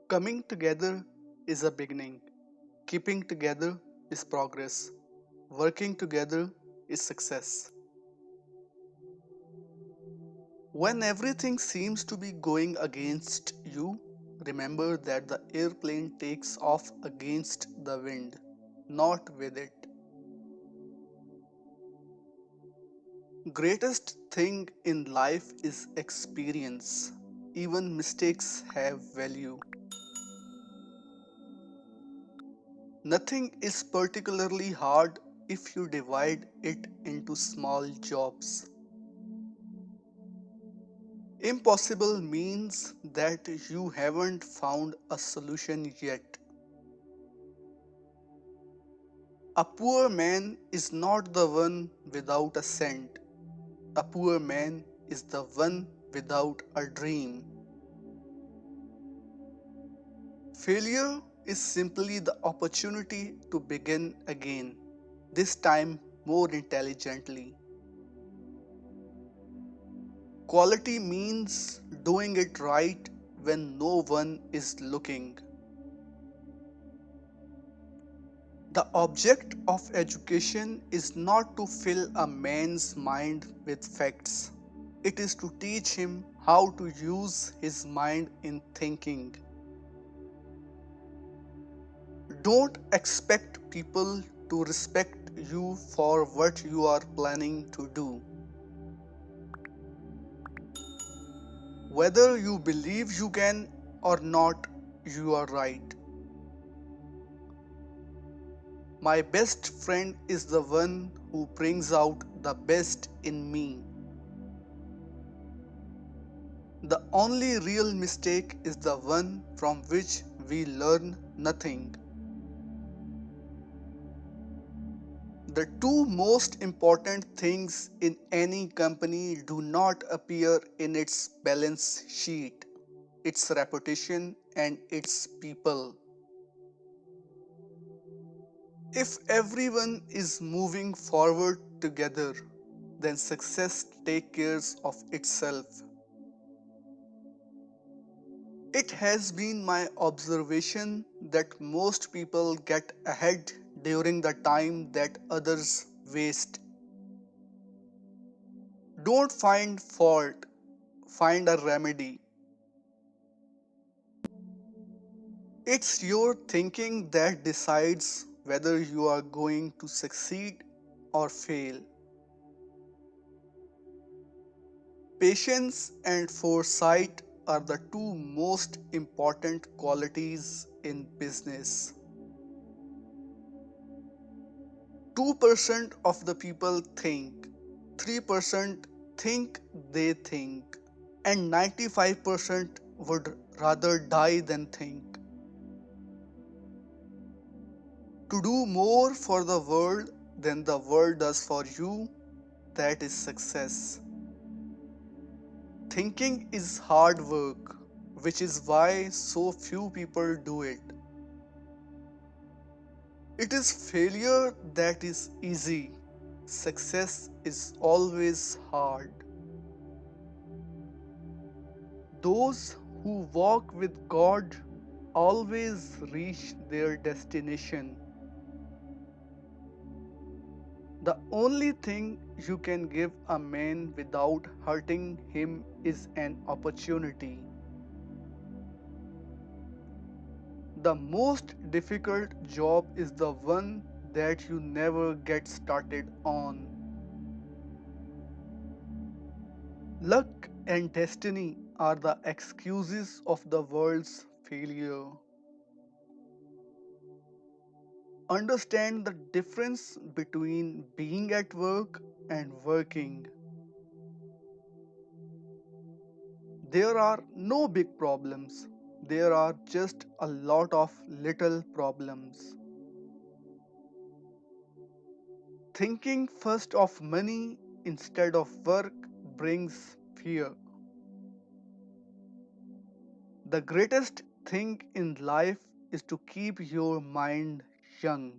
Coming together is a beginning. Keeping together is progress. Working together is success. When everything seems to be going against you, remember that the airplane takes off against the wind, not with it. Greatest thing in life is experience. Even mistakes have value. Nothing is particularly hard if you divide it into small jobs. Impossible means that you haven't found a solution yet. A poor man is not the one without a cent. A poor man is the one without a dream. Failure is simply the opportunity to begin again, this time more intelligently. Quality means doing it right when no one is looking. The object of education is not to fill a man's mind with facts. It is to teach him how to use his mind in thinking. Don't expect people to respect you for what you are planning to do. Whether you believe you can or not, you are right. My best friend is the one who brings out the best in me. The only real mistake is the one from which we learn nothing. The two most important things in any company do not appear in its balance sheet: its reputation and its people. If everyone is moving forward together, then success takes care of itself. It has been my observation that most people get ahead during the time that others waste. Don't find fault, find a remedy. It's your thinking that decides whether you are going to succeed or fail. Patience and foresight are the two most important qualities in business. 2% of the people think, 3% think they think, and 95% would rather die than think. To do more for the world than the world does for you, that is success. Thinking is hard work, which is why so few people do it. It is failure that is easy. Success is always hard. Those who walk with God always reach their destination. The only thing you can give a man without hurting him is an opportunity. The most difficult job is the one that you never get started on. Luck and destiny are the excuses of the world's failure. Understand the difference between being at work and working. There are no big problems, there are just a lot of little problems. Thinking first of money instead of work brings fear. The greatest thing in life is to keep your mind young.